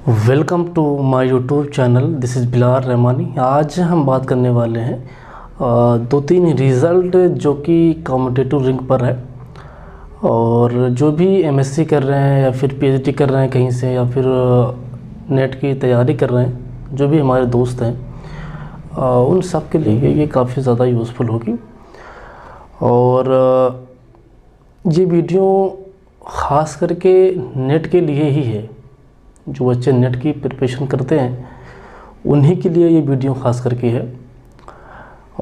Welcome to my YouTube channel. This is Bilal Rahmani. आज हम बात करने वाले हैं दो तीन रिज़ल्ट जो कि कॉम्पिटिटिव रिंग पर है, और जो भी एमएससी कर रहे हैं या फिर पीएचडी कर रहे हैं कहीं से, या फिर नेट की तैयारी कर रहे हैं, जो भी हमारे दोस्त हैं उन सब के लिए ये काफ़ी ज़्यादा यूज़फुल होगी। और ये वीडियो ख़ास करके नेट के लिए ही है। जो बच्चे नेट की प्रिपरेशन करते हैं उन्हीं के लिए ये वीडियो ख़ास करके है,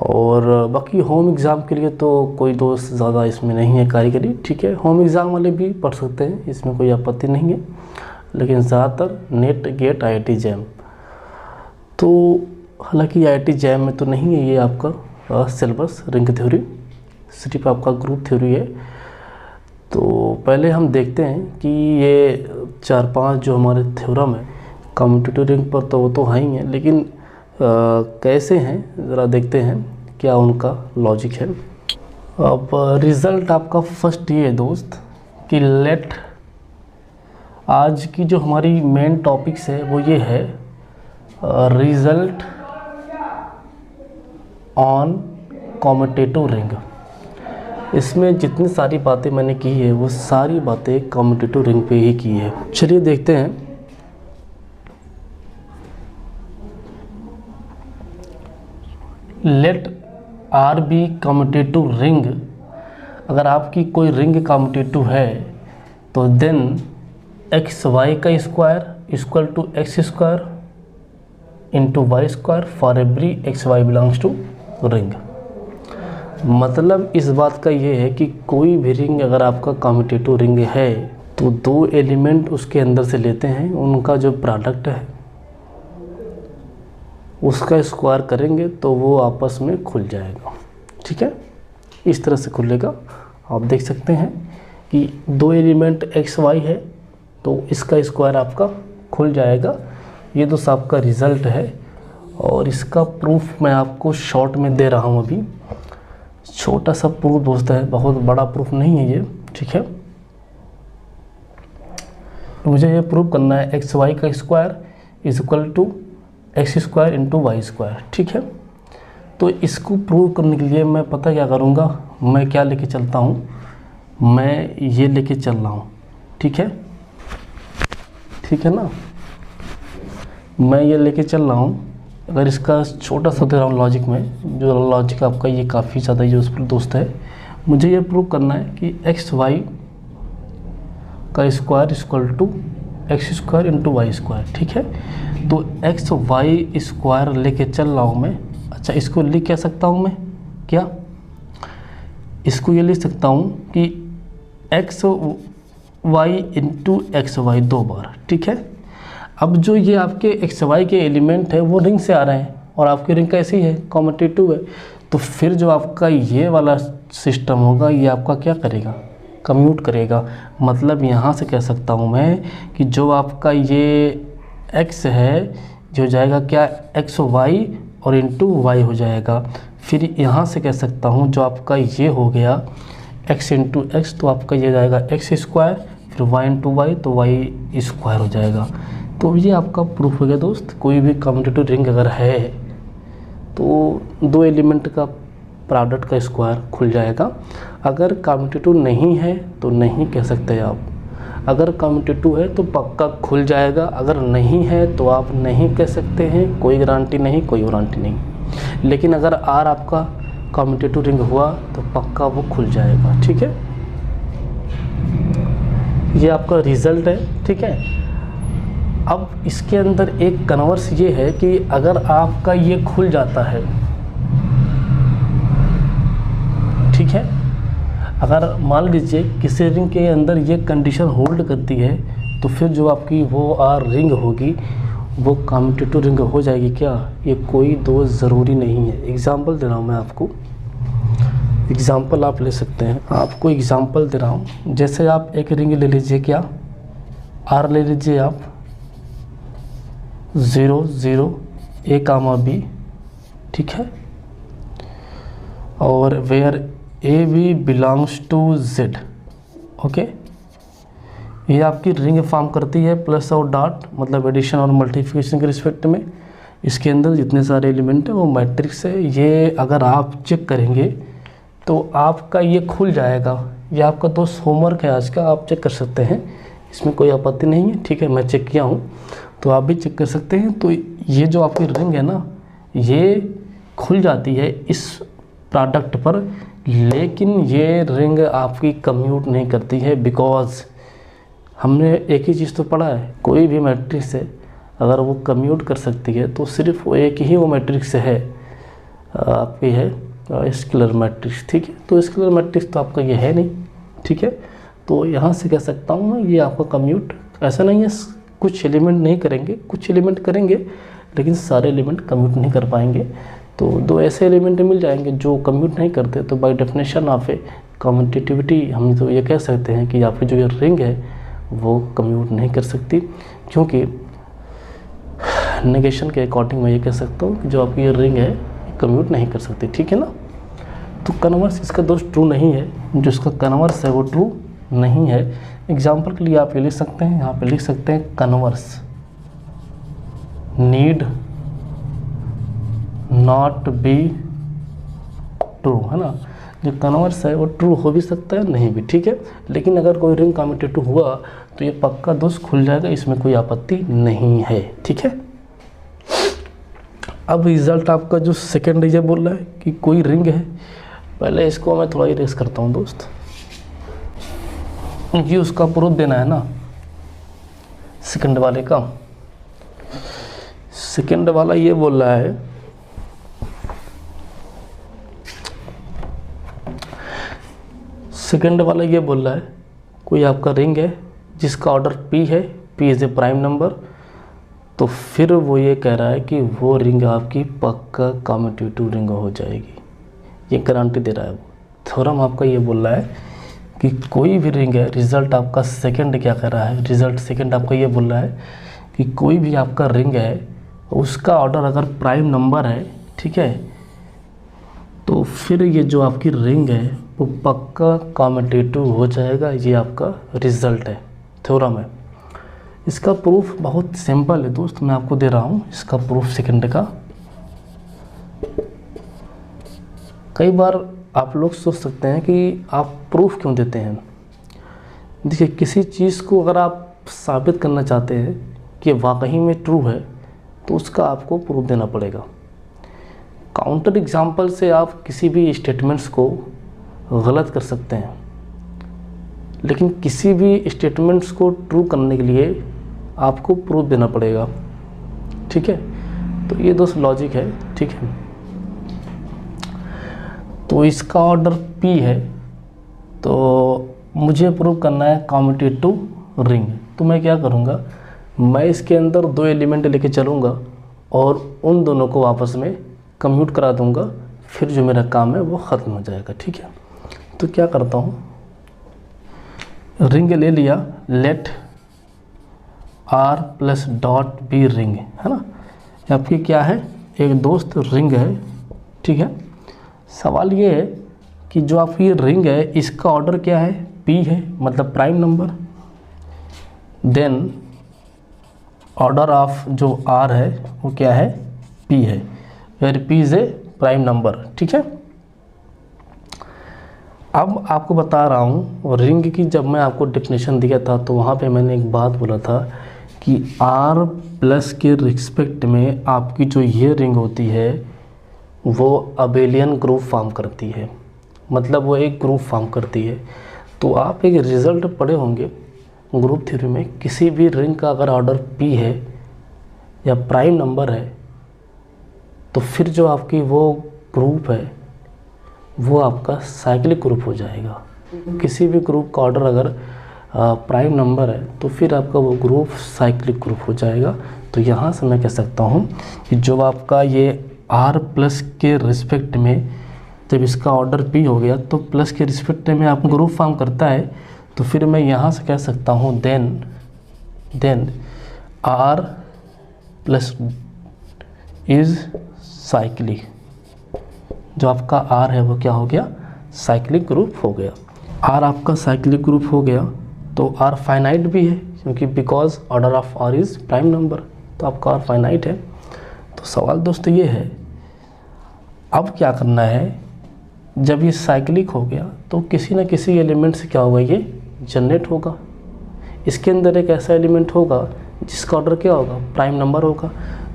और बाकी होम एग्ज़ाम के लिए तो कोई दोस्त ज़्यादा इसमें नहीं है कारीगरी। ठीक है, होम एग्ज़ाम वाले भी पढ़ सकते हैं, इसमें कोई आपत्ति नहीं है, लेकिन ज़्यादातर नेट गेट आईआईटी जैम। तो हालांकि आईआईटी जैम में तो नहीं है ये आपका सिलेबस रिंग थ्योरी, सिर्फ आपका ग्रुप थ्योरी है। तो पहले हम देखते हैं कि ये 4-5 जो हमारे थ्योरम है कम्यूटेटिव रिंग पर, तो वो तो है ही हैं, लेकिन कैसे हैं ज़रा देखते हैं क्या उनका लॉजिक है। अब रिज़ल्ट आपका फर्स्ट ये है दोस्त कि लेट, आज की जो हमारी मेन टॉपिक्स है वो ये है रिज़ल्ट ऑन कम्यूटेटिव रिंग। इसमें जितनी सारी बातें मैंने की है वो सारी बातें कम्यूटेटिव रिंग पे ही की है। चलिए देखते हैं। Let R be commutative ring, अगर आपकी कोई रिंग कम्यूटेटिव है तो देन एक्स वाई का square equal to x square into y square for every x y belongs to ring. मतलब इस बात का ये है कि कोई भी रिंग अगर आपका कम्यूटेटिव रिंग है तो दो एलिमेंट उसके अंदर से लेते हैं, उनका जो प्रोडक्ट है उसका स्क्वायर करेंगे तो वो आपस में खुल जाएगा। ठीक है, इस तरह से खुलेगा। आप देख सकते हैं कि दो एलिमेंट एक्स वाई है तो इसका स्क्वायर आपका खुल जाएगा। ये दोस्त आपका रिज़ल्ट है, और इसका प्रूफ मैं आपको शॉर्ट में दे रहा हूँ। अभी छोटा सा प्रूफ दोस्त है, बहुत बड़ा प्रूफ नहीं है ये। ठीक है, मुझे ये प्रूफ करना है एक्स वाई का square is equal to x square into y square. ठीक है, तो इसको प्रूव करने के लिए मैं पता क्या करूँगा, मैं क्या लेके चलता हूँ, मैं ये लेके चल रहा हूँ। ठीक है, ठीक है ना, मैं ये लेके चल रहा हूँ। अगर इसका छोटा सा दे रहा हूँ लॉजिक में, जो लॉजिक आपका ये काफ़ी ज़्यादा यूज़फुल दोस्त है। मुझे ये प्रूव करना है कि एक्स वाई का square equal to x square into y square. ठीक है, तो एक्स वाई स्क्वायर लेके चल रहा हूँ मैं। अच्छा, इसको लिख क्या सकता हूँ मैं, क्या इसको ये लिख सकता हूँ कि x y into x y 2 बार। ठीक है, अब जो ये आपके एक्स वाई के एलिमेंट है वो रिंग से आ रहे हैं, और आपकी रिंग कैसी है, कम्यूटेटिव है, तो फिर जो आपका ये वाला सिस्टम होगा ये आपका क्या करेगा, कम्यूट करेगा। मतलब यहाँ से कह सकता हूँ मैं कि जो आपका ये एक्स है जो जाएगा क्या, एक्स वाई और इंटू वाई हो जाएगा। फिर यहाँ से कह सकता हूँ जो आपका ये हो गया एक्स इंटू एक्स, तो आपका ये जाएगा एक्स स्क्वायर, फिर वाई इंटू वाई तो वाई स्क्वायर हो जाएगा। तो ये आपका प्रूफ हो गया दोस्त। कोई भी कम्यूटेटिव रिंग अगर है तो दो एलिमेंट का प्रोडक्ट का स्क्वायर खुल जाएगा। अगर कम्यूटेटिव नहीं है तो नहीं कह सकते आप। अगर कम्यूटेटिव है तो पक्का खुल जाएगा, अगर नहीं है तो आप नहीं कह सकते हैं। कोई गारंटी नहीं, कोई वारंटी नहीं, लेकिन अगर आर आपका कम्यूटेटिव रिंग हुआ तो पक्का वो खुल जाएगा। ठीक है, ये आपका रिज़ल्ट है। ठीक है, अब इसके अंदर एक कन्वर्स ये है कि अगर आपका ये खुल जाता है, ठीक है, अगर मान लीजिए किसी रिंग के अंदर ये कंडीशन होल्ड करती है तो फिर जो आपकी वो आर रिंग होगी वो कम्यूटेटिव रिंग हो जाएगी। क्या ये कोई दो ज़रूरी नहीं है। एग्जांपल दे रहा हूँ मैं आपको, एग्जांपल आप ले सकते हैं। आपको एग्जांपल दे रहा हूँ, जैसे आप एक रिंग ले लीजिए, क्या आर ले लीजिए आप 0 0 A, B। ठीक है, और where a b belongs to Z। Okay, ये आपकी रिंग फॉर्म करती है प्लस और डॉट, मतलब एडिशन और मल्टीप्लिकेशन के रिस्पेक्ट में। इसके अंदर जितने सारे एलिमेंट हैं वो मैट्रिक्स है। ये अगर आप चेक करेंगे तो आपका ये खुल जाएगा। ये आपका दोस्त होमवर्क है आज का, आप चेक कर सकते हैं, इसमें कोई आपत्ति नहीं है। ठीक है, मैं चेक किया हूँ तो आप भी चेक कर सकते हैं। तो ये जो आपकी रिंग है ना, ये खुल जाती है इस प्रोडक्ट पर, लेकिन ये रिंग आपकी कम्यूट नहीं करती है, बिकॉज हमने एक ही चीज़ तो पढ़ा है, कोई भी मैट्रिक्स है अगर वो कम्यूट कर सकती है तो सिर्फ वो एक ही वो मैट्रिक्स है, आपकी है स्केलर मैट्रिक्स। ठीक है, तो स्केलर मैट्रिक्स तो आपका ये है नहीं। ठीक है, तो यहाँ से कह सकता हूँ मैं ये आपका कम्यूट ऐसा नहीं है, कुछ एलिमेंट नहीं करेंगे, कुछ एलिमेंट करेंगे लेकिन सारे एलिमेंट कम्यूट नहीं कर पाएंगे। तो दो ऐसे एलिमेंट मिल जाएंगे जो कम्यूट नहीं करते, तो by definition of A commutativity हम तो ये कह सकते हैं कि आपकी जो ये रिंग है वो कम्यूट नहीं कर सकती, क्योंकि नेगेशन के अकॉर्डिंग मैं ये कह सकता हूँ कि जो आपकी ये रिंग है कम्यूट नहीं कर सकती। ठीक है ना, तो कन्वर्स इसका दोस्त ट्रू नहीं है, जो इसका कन्वर्स है वो ट्रू नहीं है। एग्जाम्पल के लिए आप ये लिख सकते हैं, यहाँ पे लिख सकते हैं converse need not be true, है ना। जो कन्वर्स है वो ट्रू हो भी सकता है, नहीं भी। ठीक है, लेकिन अगर कोई रिंग कम्यूटेटिव हुआ तो ये पक्का दोस्त खुल जाएगा, इसमें कोई आपत्ति नहीं है। ठीक है, अब रिजल्ट आपका जो सेकेंड ये बोल रहा है कि कोई रिंग है, पहले इसको मैं थोड़ा इरेज करता हूँ दोस्त, ये उसका प्रूफ देना है ना सेकंड वाले का। सेकंड वाला ये बोल रहा है कोई आपका रिंग है जिसका ऑर्डर P है, P is a prime number, तो फिर वो ये कह रहा है कि वो रिंग आपकी पक्का कम्यूटेटिव रिंग हो जाएगी, ये गारंटी दे रहा है वो। थ्योरम आपका ये बोल रहा है कि कोई भी रिंग है, रिजल्ट आपका सेकंड क्या कह रहा है, रिजल्ट सेकंड आपका ये बोल रहा है कि कोई भी आपका रिंग है उसका ऑर्डर अगर प्राइम नंबर है, ठीक है, तो फिर ये जो आपकी रिंग है वो पक्का कम्यूटेटिव हो जाएगा। ये आपका रिजल्ट है, थ्योरम है। इसका प्रूफ बहुत सिंपल है दोस्त, मैं आपको दे रहा हूँ इसका प्रूफ सेकंड का। कई बार आप लोग सोच सकते हैं कि आप प्रूफ क्यों देते हैं। देखिए, किसी चीज़ को अगर आप साबित करना चाहते हैं कि वाकई में ट्रू है तो उसका आपको प्रूफ देना पड़ेगा। काउंटर एग्जाम्पल से आप किसी भी स्टेटमेंट्स को गलत कर सकते हैं, लेकिन किसी भी स्टेटमेंट्स को ट्रू करने के लिए आपको प्रूफ देना पड़ेगा। ठीक है, तो ये दोस्त लॉजिक है। ठीक है, तो इसका ऑर्डर P है तो मुझे प्रूव करना है कम्यूटेटिव रिंग। तो मैं क्या करूँगा, मैं इसके अंदर दो एलिमेंट लेके चलूँगा और उन दोनों को आपस में कम्यूट करा दूँगा, फिर जो मेरा काम है वो ख़त्म हो जाएगा। ठीक है, तो क्या करता हूँ, रिंग ले लिया, let R plus dot be ring, है ना। आपकी क्या है, एक दोस्त रिंग है। ठीक है, सवाल ये है कि जो आपकी रिंग है इसका ऑर्डर क्या है, P है, मतलब prime number. Then order of जो R है वो क्या है, P है, where P is a prime number. ठीक है, अब आपको बता रहा हूँ रिंग की, जब मैं आपको डेफिनेशन दिया था तो वहाँ पे मैंने एक बात बोला था कि R प्लस के रिस्पेक्ट में आपकी जो ये रिंग होती है वो अबेलियन ग्रुप फॉर्म करती है, मतलब वो एक ग्रुप फॉर्म करती है। तो आप एक रिज़ल्ट पढ़े होंगे ग्रुप थ्योरी में, किसी भी रिंग का अगर ऑर्डर P है या प्राइम नंबर है तो फिर जो आपकी वो ग्रुप है वो आपका साइक्लिक ग्रुप हो जाएगा। किसी भी ग्रुप का ऑर्डर अगर प्राइम नंबर है तो फिर आपका वो ग्रुप साइक्लिक ग्रुप हो जाएगा। तो यहाँ से मैं कह सकता हूँ कि जो आपका ये R प्लस के रिस्पेक्ट में जब इसका ऑर्डर P हो गया तो प्लस के रिस्पेक्ट में आप ग्रुप फॉर्म करता है, तो फिर मैं यहाँ से कह सकता हूँ then R plus is cyclic. जो आपका R है वो क्या हो गया, साइक्लिक ग्रुप हो गया। R आपका साइक्लिक ग्रुप हो गया तो आर फाइनाइट भी है, क्योंकि because order of R is prime number, तो आपका आर फाइनाइट है। तो सवाल दोस्तों ये है, अब क्या करना है, जब ये साइक्लिक हो गया तो किसी न किसी एलिमेंट से क्या होगा, ये जनरेट होगा। इसके अंदर एक ऐसा एलिमेंट होगा जिसका ऑर्डर क्या होगा, प्राइम नंबर होगा।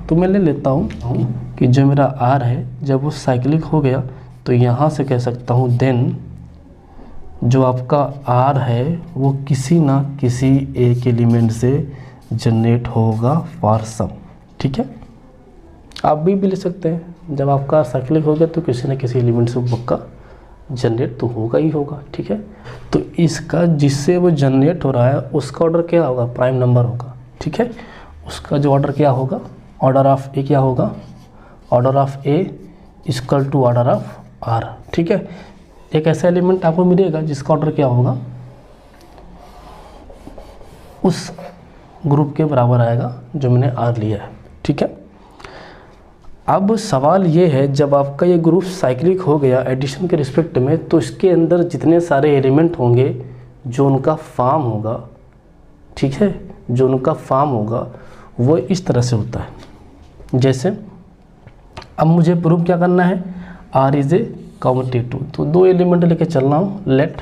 तो मैं ले लेता हूँ कि जो मेरा आर है जब वो साइक्लिक हो गया तो यहाँ से कह सकता हूँ देन जो आपका आर है वो किसी ना किसी एक एलिमेंट से जनरेट होगा फॉर सम। ठीक है, आप भी ले सकते हैं, जब आपका साइक्लिक हो गया तो किसी न किसी एलिमेंट से पक्का जनरेट तो होगा ही होगा। ठीक है, तो इसका जिससे वो जनरेट हो रहा है उसका ऑर्डर क्या होगा, प्राइम नंबर होगा। ठीक है, उसका जो ऑर्डर क्या होगा, ऑर्डर ऑफ ए क्या होगा, order of a equal to order of R. ठीक है, एक ऐसा एलिमेंट आपको मिलेगा जिसका ऑर्डर क्या होगा, उस ग्रुप के बराबर आएगा जो मैंने आर लिया है। ठीक है, अब सवाल ये है, जब आपका ये ग्रुप साइक्लिक हो गया एडिशन के रिस्पेक्ट में, तो इसके अंदर जितने सारे एलिमेंट होंगे जो उनका फॉर्म होगा, ठीक है, जो उनका फॉर्म होगा वो इस तरह से होता है। जैसे अब मुझे प्रूव क्या करना है, आर इज़ ए कम्यूटेटिव, तो दो एलिमेंट लेके चल रहा हूँ, let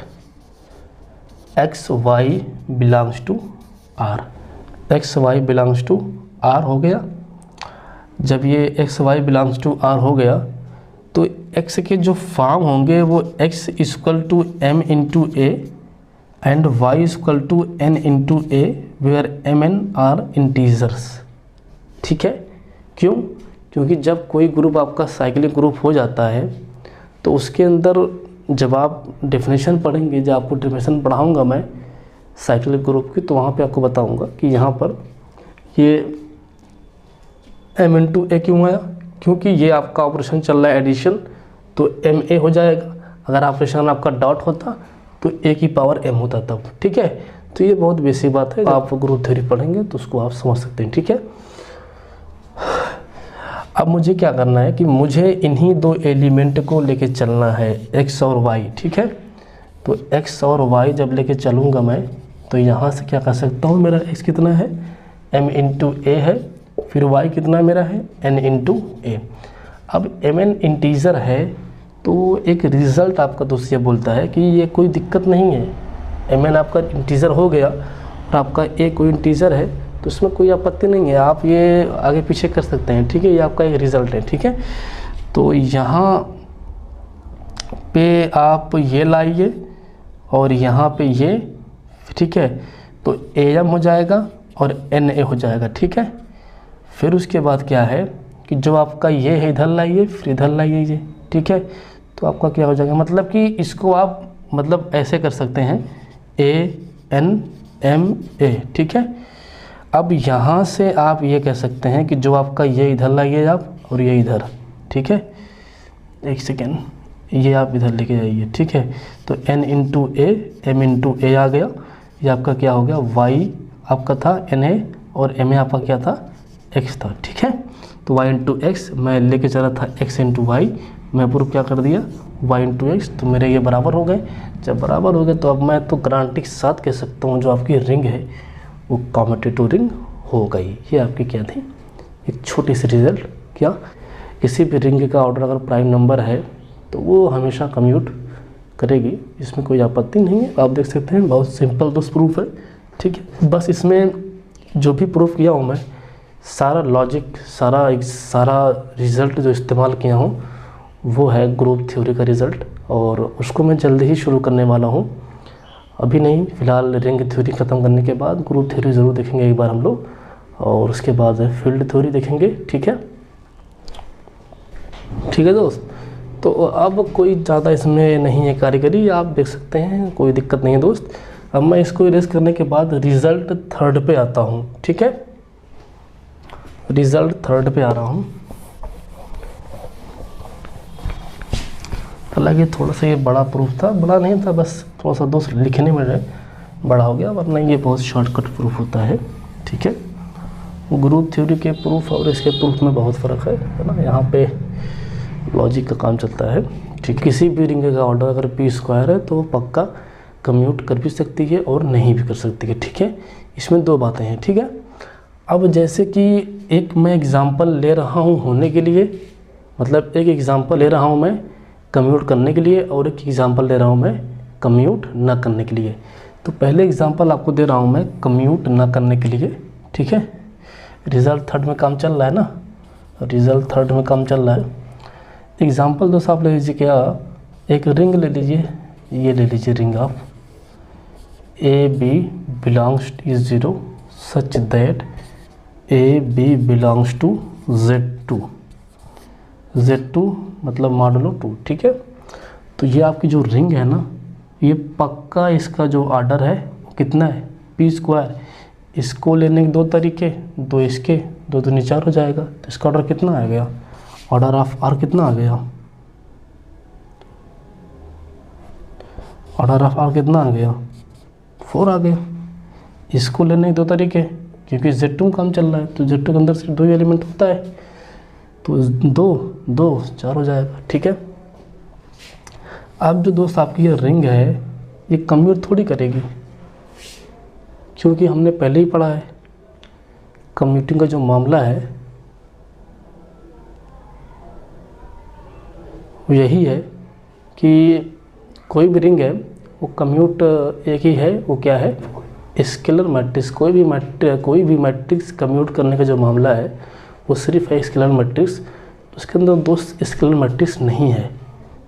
x y belongs to R. X y belongs to R हो गया। जब ये x y belongs to R हो गया तो एक्स के जो फॉर्म होंगे वो x equal to m into a and y equal to n into a where m n are integers. ठीक है, क्यों, क्योंकि जब कोई ग्रुप आपका साइक्लिक ग्रुप हो जाता है तो उसके अंदर जब आप डेफिनेशन पढ़ेंगे, जब आपको डेफिनेशन पढ़ाऊँगा मैं साइक्लिक ग्रुप की, तो वहाँ पे आपको बताऊँगा कि यहाँ पर ये एम इंटू ए क्यों आया, क्योंकि ये आपका ऑपरेशन चल रहा है एडिशन, तो एम ए हो जाएगा। अगर ऑपरेशन आपका डॉट होता तो ए की पावर एम होता तब। ठीक है, तो ये बहुत बेसिक बात है, आप ग्रुप थ्योरी पढ़ेंगे तो उसको आप समझ सकते हैं। ठीक है, अब मुझे क्या करना है कि मुझे इन्हीं दो एलिमेंट को लेके चलना है, एक्स और वाई। ठीक है, तो एक्स और वाई जब लेके चलूँगा मैं तो यहाँ से क्या कर सकता हूँ, मेरा एक्स कितना है, एम इंटू ए है, फिर y कितना मेरा है, n इंटू ए। अब एम एन इंटीजर है तो एक रिज़ल्ट आपका दोस्त ये बोलता है कि ये कोई दिक्कत नहीं है, एम एन आपका इंटीजर हो गया और आपका ए कोई इंटीजर है तो इसमें कोई आपत्ति नहीं है, आप ये आगे पीछे कर सकते हैं। ठीक है, ये आपका एक रिज़ल्ट है। ठीक है, तो यहाँ पे आप ये लाइए और यहाँ पे ये, ठीक है, तो ए एम हो जाएगा और एन ए हो जाएगा। ठीक है, फिर उसके बाद क्या है कि जो आपका ये है इधर लाइए, फिर इधर लाइए ये। ठीक है, तो आपका क्या हो जाएगा, मतलब कि इसको आप मतलब ऐसे कर सकते हैं, ए एन एम ए। ठीक है, अब यहाँ से आप ये कह सकते हैं कि जो आपका ये इधर लाइए आप और ये इधर। ठीक है, एक सेकेंड, ये आप इधर लेके जाइए। ठीक है, तो n into A M into A आ गया, ये आपका क्या हो गया, y आपका था एन ए और एम ए आपका क्या था, x था। ठीक है, तो y इंटू एक्स मैं लेके चला था x इंटू वाई, मैं प्रूफ क्या कर दिया, y इंटू एक्स, तो मेरे ये बराबर हो गए। जब बराबर हो गए तो अब मैं तो गारंटी के साथ कह सकता हूँ जो आपकी रिंग है वो कम्यूटेटिव रिंग हो गई। ये आपकी क्या थी, एक छोटी सी रिजल्ट। क्या, किसी भी रिंग का ऑर्डर अगर प्राइम नंबर है तो वो हमेशा कम्यूट करेगी, इसमें कोई आपत्ति नहीं है। आप देख सकते हैं बहुत सिंपल दोस्त प्रूफ है। ठीक है, बस इसमें जो भी प्रूफ किया हूँ मैं, सारा लॉजिक, सारा रिज़ल्ट जो इस्तेमाल किया हूँ वो है ग्रुप थ्योरी का रिज़ल्ट, और उसको मैं जल्दी ही शुरू करने वाला हूँ, अभी नहीं, फ़िलहाल रिंग थ्योरी ख़त्म करने के बाद ग्रुप थ्योरी ज़रूर देखेंगे एक बार हम लोग, और उसके बाद फील्ड थ्योरी देखेंगे। ठीक है, ठीक है दोस्त, तो अब कोई ज़्यादा इसमें नहीं है कारीगरी, आप देख सकते हैं, कोई दिक्कत नहीं है दोस्त। अब मैं इसको इरेज करने के बाद रिज़ल्ट थर्ड पे आता हूँ। ठीक है, रिज़ल्ट थर्ड पे आ रहा हूँ। हालांकि थोड़ा सा ये बड़ा प्रूफ था, बड़ा नहीं था, बस थोड़ा सा दोस्त लिखने में बड़ा हो गया, वरना ये बहुत शॉर्टकट प्रूफ होता है। ठीक है, ग्रुप थ्योरी के प्रूफ और इसके प्रूफ में बहुत फ़र्क है ना, यहाँ पे लॉजिक का काम चलता है। ठीक, किसी भी रिंग का ऑर्डर अगर पी स्क्वायर है तो वो पक्का कम्यूट कर भी सकती है और नहीं भी कर सकती है, ठीक है। इसमें दो बातें हैं, ठीक है। अब जैसे कि एक मैं एग्ज़ाम्पल ले रहा हूँ होने के लिए, मतलब एक एग्ज़ाम्पल ले रहा हूँ मैं कम्यूट करने के लिए, और एक एग्ज़ाम्पल ले रहा हूँ मैं कम्यूट ना करने के लिए। तो पहले एग्ज़ाम्पल आपको दे रहा हूँ मैं कम्यूट ना करने के लिए, ठीक है। रिज़ल्ट थर्ड में काम चल रहा है ना, रिज़ल्ट थर्ड में काम चल रहा है। एग्ज़ाम्पल दोस्त आप ले लीजिए, क्या एक रिंग ले लीजिए, ये ले लीजिए रिंग आप a b belongs to zero such that a b belongs to Z2, Z2 मतलब मॉडुलो 2, ठीक है। तो ये आपकी जो रिंग है ना, ये पक्का इसका जो ऑर्डर है कितना है p²। इसको लेने के दो तरीके, दो इसके, दो दूनी 4 हो जाएगा। तो इसका ऑर्डर कितना आ गया, ऑर्डर ऑफ R कितना आ गया, ऑर्डर ऑफ R कितना आ गया 4 आ गया। इसको लेने के दो तरीके, क्योंकि Z2 में काम चल रहा है, तो Z2 के अंदर सिर्फ 2 एलिमेंट होता है, तो 2 4 हो जाएगा, ठीक है। अब जो दोस्त आपकी ये रिंग है, ये कम्यूट थोड़ी करेगी, क्योंकि हमने पहले ही पढ़ा है कम्यूटिंग का जो मामला है वो यही है कि कोई भी रिंग है वो कम्यूट एक ही है, वो क्या है, स्केलर मैट्रिक्स। कोई भी मैट्रिक्स कम्यूट करने का जो मामला है वो सिर्फ है स्केलर मैट्रिक्स। उसके अंदर दोस्त स्केलर मैट्रिक्स नहीं है,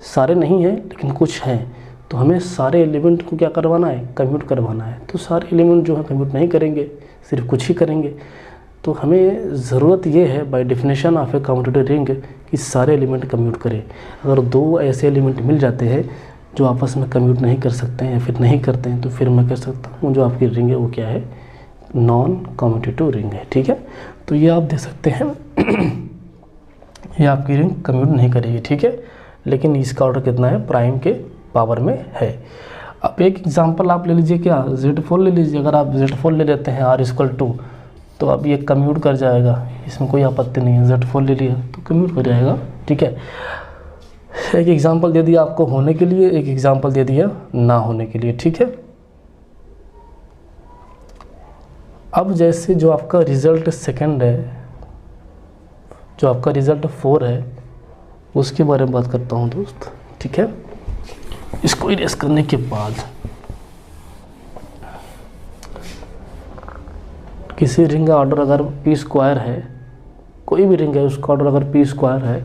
सारे नहीं हैं लेकिन कुछ हैं। तो हमें सारे एलिमेंट को क्या करवाना है, कम्यूट करवाना है। तो सारे एलिमेंट जो है कम्यूट नहीं करेंगे, सिर्फ कुछ ही करेंगे। तो हमें ज़रूरत ये है by definition of a commutative ring कि सारे एलिमेंट कम्यूट करें। अगर दो ऐसे एलिमेंट मिल जाते हैं जो आपस में कम्यूट नहीं कर सकते हैं या फिर नहीं करते हैं, तो फिर मैं कह सकता हूँ जो आपकी रिंग है वो क्या है, नॉन कम्यूटेटिव रिंग है, ठीक है। तो ये आप दे सकते हैं ये आपकी रिंग कम्यूट नहीं करेगी, ठीक है। लेकिन इसका ऑर्डर कितना है, प्राइम के पावर में है। अब एक एग्जांपल आप ले लीजिए, क्या Z4 ले लीजिए। अगर आप Z4 ले लेते हैं R=2, तो अब ये कम्यूट कर जाएगा, इसमें कोई आपत्ति नहीं है। Z4 ले लिया तो कम्यूट कर जाएगा, ठीक है। एक एग्जांपल दे दिया आपको होने के लिए, एक एग्जांपल दे दिया ना होने के लिए, ठीक है। अब जैसे जो आपका रिज़ल्ट सेकंड है, जो आपका रिज़ल्ट 4 है, उसके बारे में बात करता हूँ दोस्त, ठीक है। इसको इरेज करने के बाद किसी रिंग का ऑर्डर अगर p² है, कोई भी रिंग है उसका ऑर्डर अगर p² है,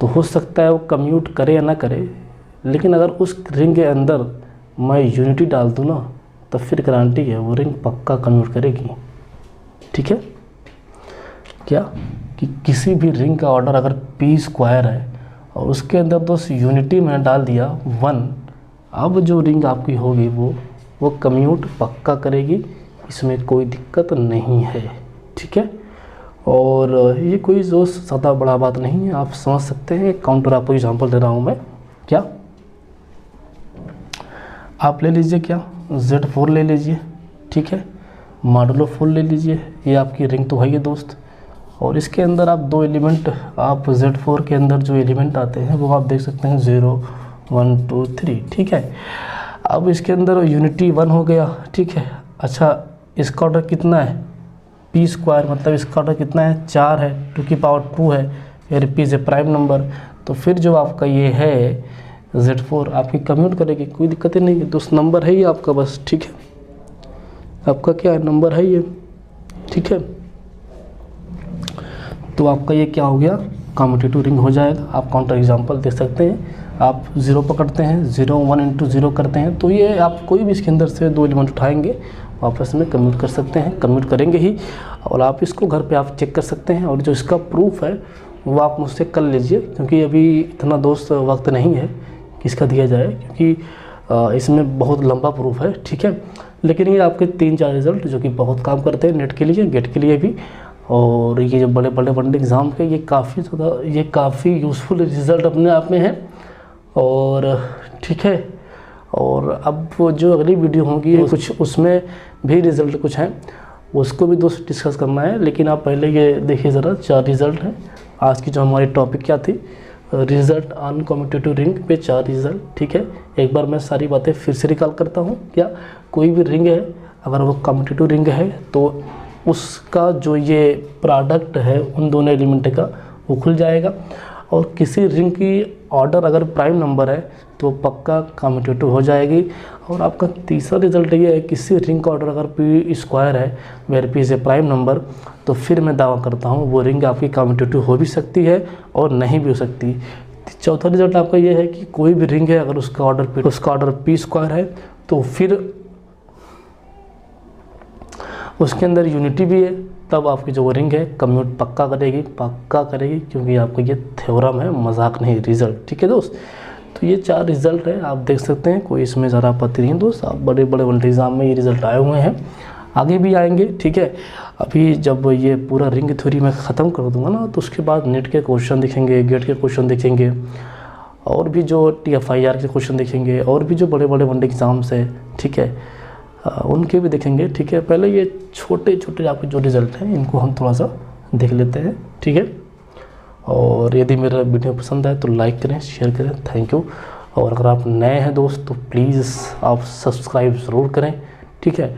तो हो सकता है वो कम्यूट करे या ना करे। लेकिन अगर उस रिंग के अंदर मैं यूनिटी डाल दूँ ना, तो फिर गारंटी है वो रिंग पक्का कम्यूट करेगी, ठीक है। क्या कि किसी भी रिंग का ऑर्डर अगर p² है और उसके अंदर दोस्त यूनिटी मैंने डाल दिया 1, अब जो रिंग आपकी होगी वो कम्यूट पक्का करेगी, इसमें कोई दिक्कत नहीं है, ठीक है। और ये कोई जो ज़्यादा बड़ा बात नहीं है, आप समझ सकते हैं। काउंटर आपको एग्जांपल दे रहा हूँ मैं, क्या आप ले लीजिए, क्या Z4 ले लीजिए, ठीक है। मॉडुलो 4 ले लीजिए, ये आपकी रिंग तो है ही दोस्त। और इसके अंदर आप दो एलिमेंट, आप Z4 के अंदर जो एलिमेंट आते हैं वो आप देख सकते हैं 0 1 2 3, ठीक है। अब इसके अंदर यूनिटी 1 हो गया, ठीक है। अच्छा, इसका ऑर्डर कितना है p², मतलब इसका ऑर्डर कितना है 4 है, 2 की पावर 2 है, यानी p से प्राइम नंबर। तो फिर जो आपका ये है Z4 आपकी कम्यूट करेगी, कोई दिक्कत ही नहीं है दोस्त। नंबर है ये आपका बस, ठीक है। आपका क्या है, नंबर है ये, ठीक है। तो आपका ये क्या हो गया, कम्यूटेटिव रिंग हो जाएगा। आप काउंटर एग्जांपल दे सकते हैं। आप 0 पकड़ते हैं, 0 1 × 0 करते हैं, तो ये आप कोई भी इसके अंदर से दो एलिमेंट उठाएंगे, वापस में कम्यूट कर सकते हैं, कम्यूट करेंगे ही। और आप इसको घर पे आप चेक कर सकते हैं। और जो इसका प्रूफ है वो आप मुझसे कर लीजिए, क्योंकि अभी इतना दोस्त वक्त नहीं है कि इसका दिया जाए, क्योंकि इसमें बहुत लंबा प्रूफ है, ठीक है। लेकिन ये आपके 3-4 रिज़ल्ट जो कि बहुत काम करते हैं नेट के लिए, गेट के लिए भी, और ये जो बड़े बड़े वनडे एग्ज़ाम के, ये काफ़ी यूज़फुल रिज़ल्ट अपने आप में है। और ठीक है, और अब वो जो अगली वीडियो होगी कुछ उसमें भी रिज़ल्ट कुछ हैं, उसको भी दोस्त डिस्कस करना है। लेकिन आप पहले ये देखिए ज़रा, 4 रिज़ल्ट हैं। आज की जो हमारी टॉपिक क्या थी, रिजल्ट ऑन कम्यूटेटिव रिंग पे 4 रिजल्ट, ठीक है। एक बार मैं सारी बातें फिर से रिकॉल करता हूँ। क्या कोई भी रिंग है, अगर वो कम्यूटेटिव रिंग है तो उसका जो ये प्रोडक्ट है उन दोनों एलिमेंट का वो खुल जाएगा, और किसी रिंग की ऑर्डर अगर प्राइम नंबर है तो पक्का कम्यूटेटिव हो जाएगी। और आपका तीसरा रिजल्ट ये है, किसी रिंग का ऑर्डर अगर पी स्क्वायर है where p is a prime number, तो फिर मैं दावा करता हूँ वो रिंग आपकी कम्यूटेटिव हो भी सकती है और नहीं भी हो सकती। चौथा रिजल्ट आपका ये है कि कोई भी रिंग है अगर उसका ऑर्डर पी स्क्वायर है तो फिर उसके अंदर यूनिटी भी है, तब आपकी जो रिंग है कम्यूट पक्का करेगी, क्योंकि आपको ये थ्योरम है, मजाक नहीं रिजल्ट, ठीक है दोस्त। तो ये 4 रिजल्ट है, आप देख सकते हैं, कोई इसमें ज़रा आपत्ति नहीं है दोस्त। आप बड़े बड़े एग्ज़ाम में ये रिजल्ट आए हुए हैं, आगे भी आएंगे, ठीक है। अभी जब ये पूरा रिंग थ्योरी मैं ख़त्म कर दूंगा ना, तो उसके बाद नेट के क्वेश्चन दिखेंगे, गेट के क्वेश्चन दिखेंगे, और भी जो TFIR के क्वेश्चन दिखेंगे, और भी जो बड़े बड़े वनडे एग्ज़ाम्स है, ठीक है, उनके भी देखेंगे, ठीक है। पहले ये छोटे छोटे आपके जो रिज़ल्ट हैं इनको हम थोड़ा सा देख लेते हैं, ठीक है। और यदि मेरा वीडियो पसंद आए तो लाइक करें, शेयर करें, थैंक यू। और अगर आप नए हैं दोस्त तो प्लीज़ आप सब्सक्राइब ज़रूर करें, ठीक है।